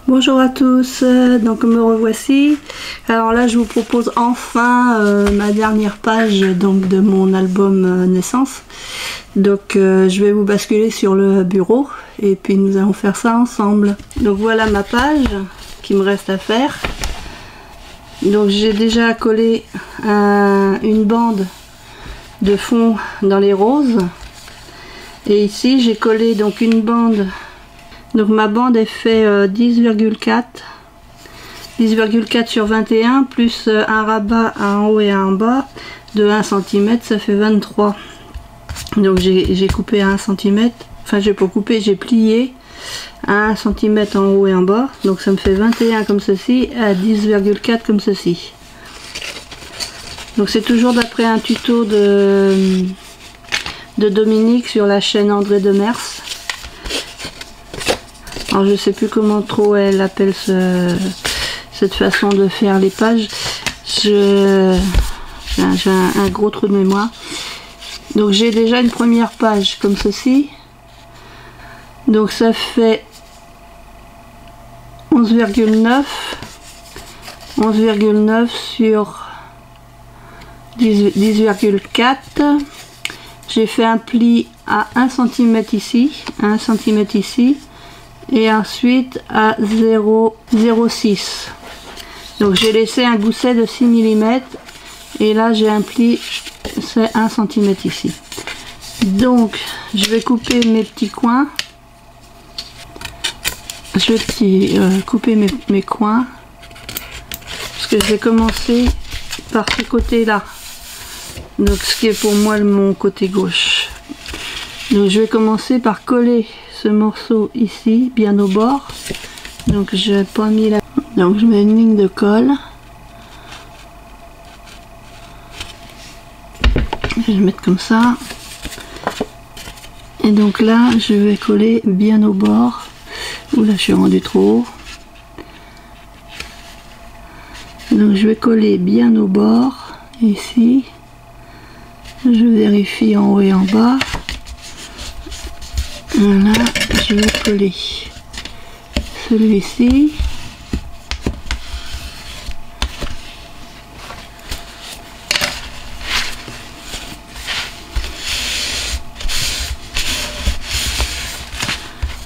Bonjour à tous, donc me revoici. Alors là je vous propose enfin ma dernière page donc de mon album naissance. Donc je vais vous basculer sur le bureau et puis nous allons faire ça ensemble. Donc voilà ma page qui me reste à faire. Donc j'ai déjà collé une bande de fond dans les roses. Et ici j'ai collé donc une bande. Donc ma bande est fait 10,4 sur 21 plus un rabat en haut et en bas de 1 cm, ça fait 23. Donc j'ai coupé à 1 cm, enfin j'ai pas coupé, j'ai plié à 1 cm en haut et en bas, donc ça me fait 21 comme ceci à 10,4 comme ceci. Donc c'est toujours d'après un tuto de Dominique sur la chaîne André Demers. Alors je sais plus comment trop elle appelle cette façon de faire les pages. J'ai un gros trou de mémoire. Donc j'ai déjà une première page comme ceci. Donc ça fait 11,9 sur 10,4. J'ai fait un pli à 1 cm ici, 1 cm ici. Et ensuite à 0,06. Donc j'ai laissé un gousset de 6 mm et là j'ai un pli, c'est 1 cm ici. Donc je vais couper mes petits coins. Je vais couper mes coins parce que je vais commencer par ce côté là, donc ce qui est pour moi mon côté gauche. Donc je vais commencer par coller ce morceau ici bien au bord. Donc je n'ai pas mis la, donc je mets une ligne de colle, je vais le mettre comme ça et donc là je vais coller bien au bord. Là je suis rendu trop haut, donc je vais coller bien au bord ici. Je vérifie en haut et en bas. Voilà, je vais coller celui-ci.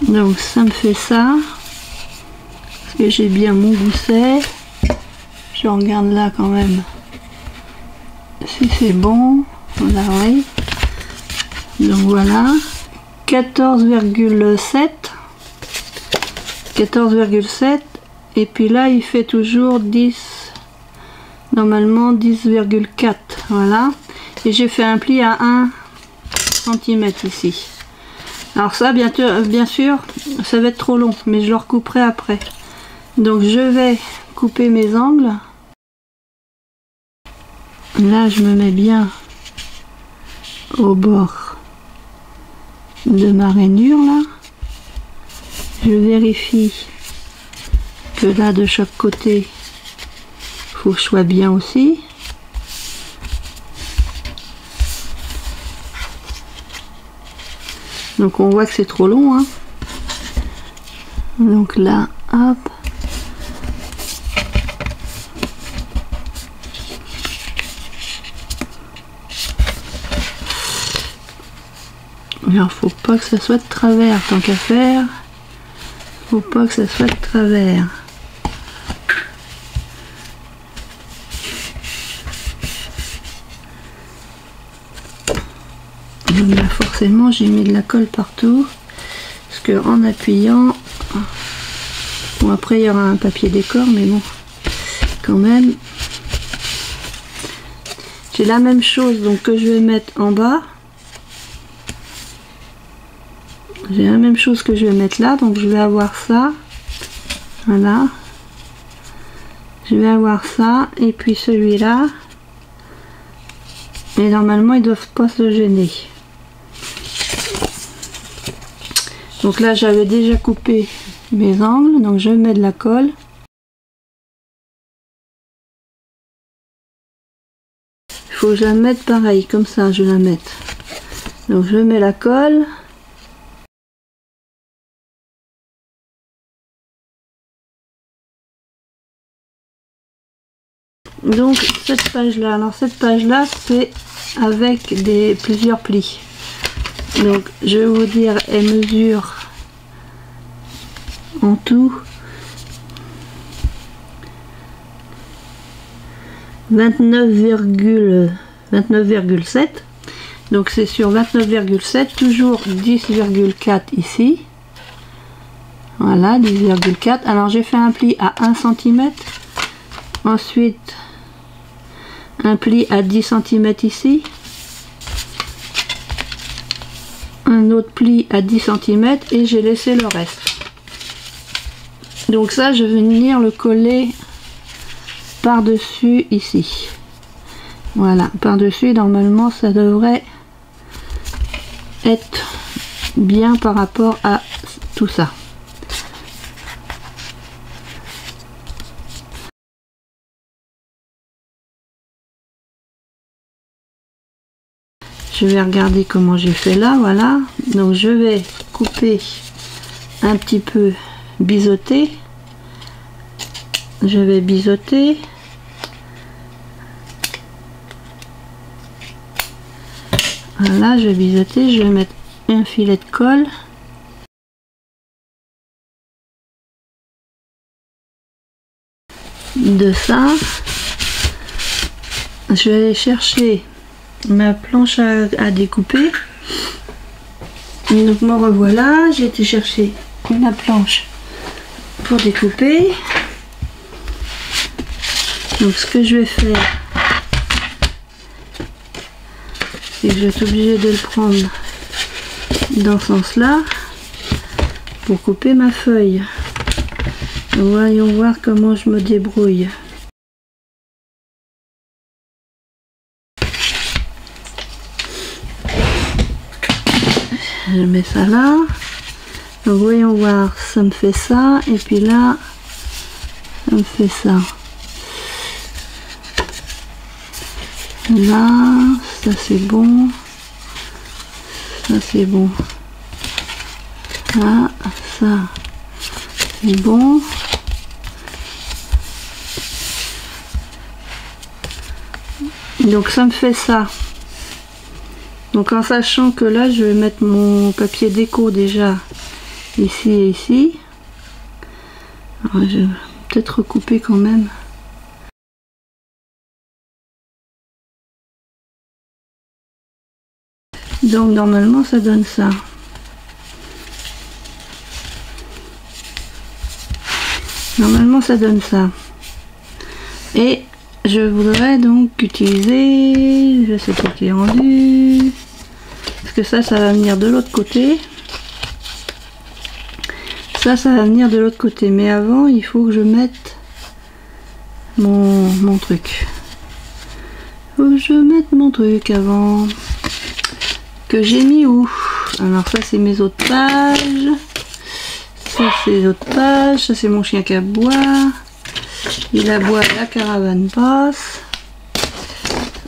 Donc ça me fait ça. Parce que j'ai bien mon gousset. Je regarde là quand même si c'est bon. Voilà, oui. Donc voilà. 14,7 et puis là il fait toujours 10, normalement 10,4. Voilà, et j'ai fait un pli à 1 cm ici. Alors ça bien sûr ça va être trop long, mais je le recouperai après. Donc je vais couper mes angles. Là je me mets bien au bord de ma rainure là. Je vérifie que là de chaque côté il faut que je sois bien aussi. Donc on voit que c'est trop long, hein. Donc là hop, alors faut pas que ça soit de travers, tant qu'à faire faut pas que ça soit de travers. Donc là forcément j'ai mis de la colle partout parce que en appuyant, bon après il y aura un papier décor, mais bon quand même j'ai la même chose donc que je vais mettre en bas. J'ai la même chose que je vais mettre là, donc je vais avoir ça, voilà, je vais avoir ça, et puis celui-là, et normalement ils doivent pas se gêner. Donc là j'avais déjà coupé mes angles, donc je mets de la colle. Il faut que je la mette pareil, comme ça je la mette. Donc je mets la colle. Donc cette page là, alors cette page là c'est avec plusieurs plis. Donc je vais vous dire, elle mesure en tout 29,7. Donc c'est sur 29,7, toujours 10,4 ici. Voilà, 10,4. Alors j'ai fait un pli à 1 cm. Ensuite un pli à 10 cm ici. Un autre pli à 10 cm et j'ai laissé le reste. Donc ça, je vais venir le coller par-dessus ici. Voilà, par-dessus, normalement, ça devrait être bien par rapport à tout ça. Je vais regarder comment j'ai fait là, voilà. Donc je vais couper un petit peu, biseauter. Je vais biseauter. Voilà, je vais biseauter, je vais mettre un filet de colle. De ça, je vais aller chercher ma planche à découper. Donc me revoilà, j'ai été chercher ma planche pour découper. Donc ce que je vais faire, c'est que je vais être obligée de le prendre dans ce sens là pour couper ma feuille. Donc, voyons voir comment je me débrouille. Je mets ça là. Donc voyons voir, ça me fait ça, et puis là ça me fait ça. Là, ça c'est bon. Ça c'est bon. Là, ça c'est bon. Donc ça me fait ça. Donc en sachant que là je vais mettre mon papier déco déjà ici et ici. Alors, je vais peut-être recouper quand même. Donc normalement ça donne ça. Normalement ça donne ça. Et je voudrais donc utiliser, je sais pas qui est rendu, parce que ça va venir de l'autre côté. Ça va venir de l'autre côté, mais avant il faut que je mette mon truc. Faut que je mette mon truc avant. Que j'ai mis où? Alors ça c'est mes autres pages. Ça c'est les autres pages. Ça c'est mon chien qui aboie. Il aboie, la caravane passe.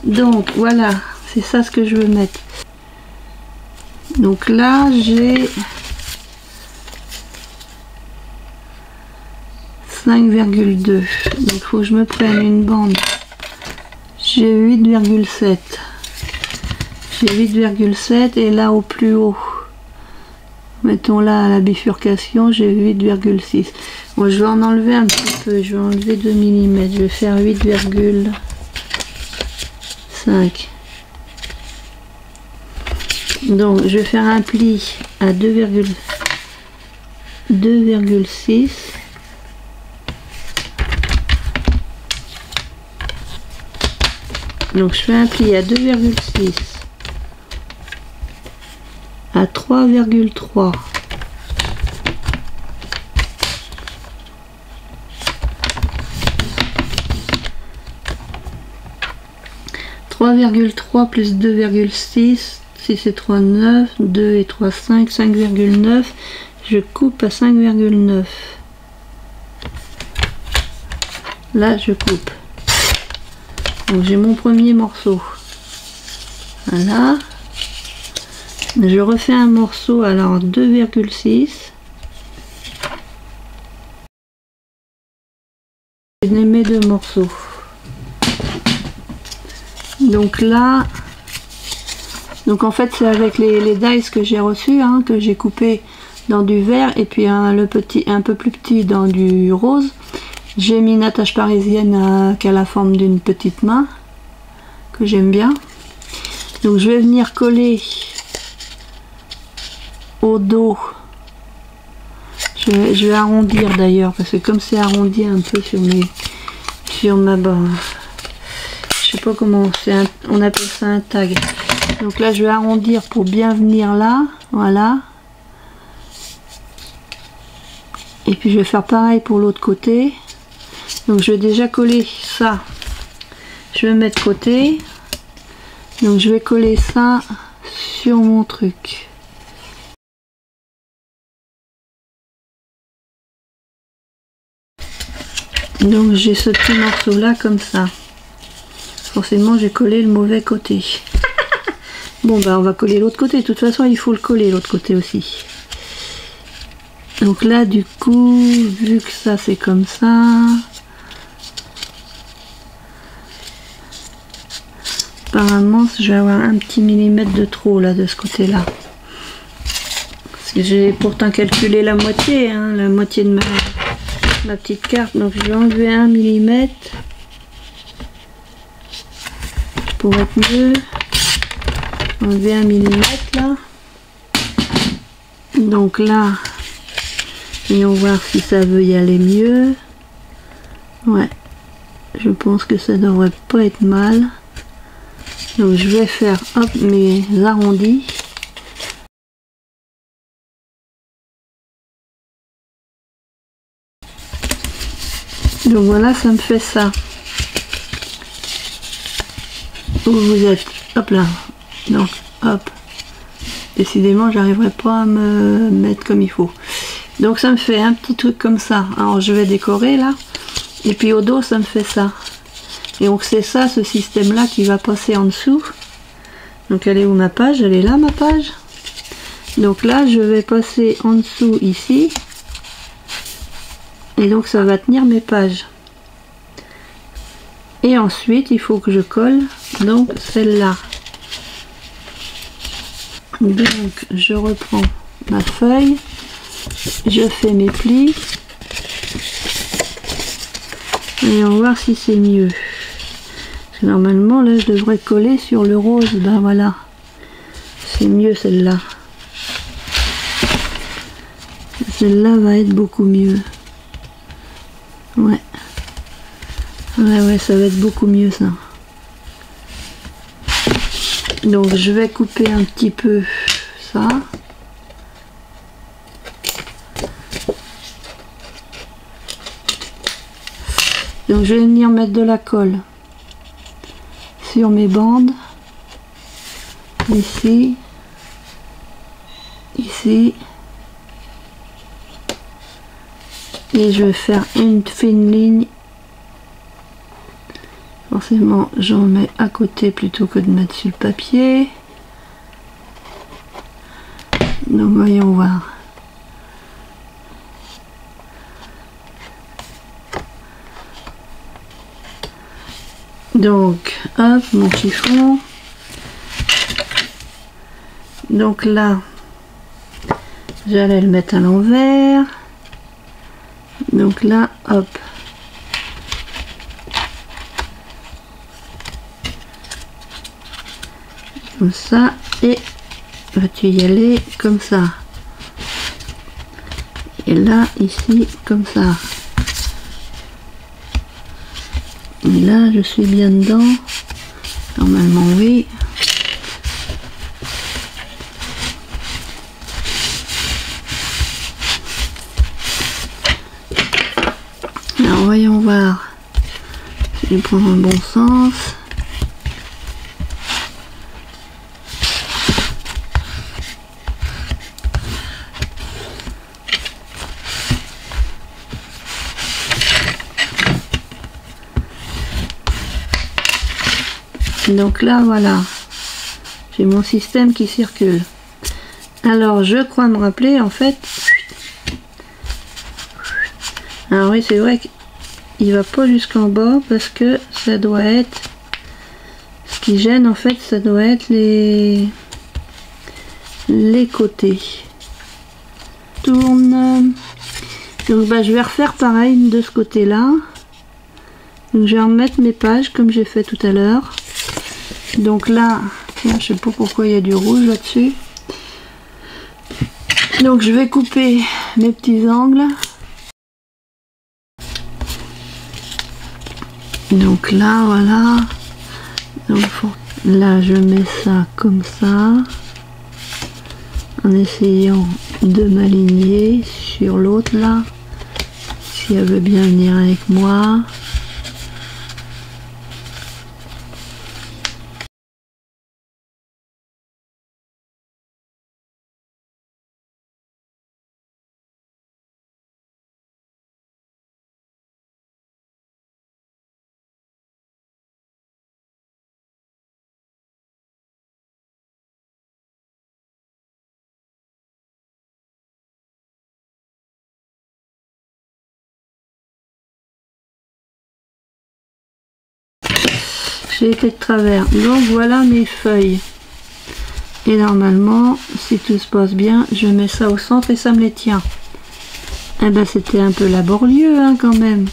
Donc voilà, c'est ça ce que je veux mettre. Donc là j'ai 5,2. Donc il faut que je me prenne une bande. J'ai 8,7. J'ai 8,7 et là au plus haut, mettons là à la bifurcation, j'ai 8,6. Moi je vais en enlever un petit peu, je vais enlever 2 mm, je vais faire 8,5. Donc je vais faire un pli à 2,6. Donc je fais un pli à 2,6. à 3,3. plus 2,6, 6 et 3, 9, 2 et 3, 5, 5,9. Je coupe à 5,9. Là, je coupe. Donc j'ai mon premier morceau. Voilà. Je refais un morceau, alors 2,6. Je mets 2 morceaux. Donc là, donc en fait c'est avec les dice que j'ai reçus, hein, que j'ai coupé dans du vert et puis un peu plus petit dans du rose. J'ai mis une attache parisienne qui a la forme d'une petite main, que j'aime bien. Donc je vais venir coller au dos. Je vais arrondir d'ailleurs, parce que comme c'est arrondi un peu sur ma barre, je sais pas comment on appelle ça un tag. Donc là je vais arrondir pour bien venir là, voilà. Et puis je vais faire pareil pour l'autre côté. Donc je vais déjà coller ça. Je vais mettre côté. Donc je vais coller ça sur mon truc. Donc j'ai ce petit morceau là comme ça. Forcément j'ai collé le mauvais côté. Bon bah on va coller l'autre côté. De toute façon il faut le coller l'autre côté aussi. Donc là du coup, vu que ça c'est comme ça, apparemment je vais avoir un petit millimètre de trop là de ce côté là. Parce que j'ai pourtant calculé la moitié, hein, la moitié de ma petite carte. Donc je vais enlever 1 millimètre pour être mieux. Enlever 1 millimètre là. Donc là, voyons voir si ça veut y aller mieux. Ouais, je pense que ça devrait pas être mal. Donc je vais faire hop mes arrondis. Donc voilà, ça me fait ça. Où vous êtes? Hop là. Donc hop. Décidément, j'arriverai pas à me mettre comme il faut. Donc ça me fait un petit truc comme ça. Alors je vais décorer là. Et puis au dos, ça me fait ça. Et donc c'est ça, ce système là qui va passer en dessous. Donc elle est où ma page? Elle est là ma page. Donc là je vais passer en dessous ici. Et donc ça va tenir mes pages. Et ensuite il faut que je colle donc celle-là. Donc je reprends ma feuille. Je fais mes plis. Et on va voir si c'est mieux. Parce que normalement là je devrais coller sur le rose. Ben voilà. C'est mieux celle-là. Celle-là va être beaucoup mieux. Ouais. Ouais, ça va être beaucoup mieux ça. Donc je vais couper un petit peu ça. Donc je vais venir mettre de la colle sur mes bandes. Ici. Ici. Et je vais faire une fine ligne. Forcément, j'en mets à côté plutôt que de mettre sur le papier. Donc, voyons voir. Donc, hop, mon chiffon. Donc là, j'allais le mettre à l'envers. Donc là, hop. Comme ça. Et vas-tu y aller comme ça. Et là, ici, comme ça. Et là, je suis bien dedans. Normalement, oui. Alors, voyons voir si je prends un bon sens. Donc là, voilà. J'ai mon système qui circule. Alors, je crois me rappeler, en fait... Alors oui, c'est vrai qu'il va pas jusqu'en bas parce que ça doit être ce qui gêne en fait, ça doit être les côtés. Tourne. Donc bah, je vais refaire pareil de ce côté là. Donc je vais remettre mes pages comme j'ai fait tout à l'heure. Donc là, tiens, je sais pas pourquoi il y a du rouge là-dessus. Donc je vais couper mes petits angles. Donc là, voilà. Donc là, je mets ça comme ça, en essayant de m'aligner sur l'autre là, si elle veut bien venir avec moi. J'ai été de travers. Donc voilà mes feuilles. Et normalement, si tout se passe bien, je mets ça au centre et ça me les tient. Eh ben c'était un peu laborieux hein, quand même.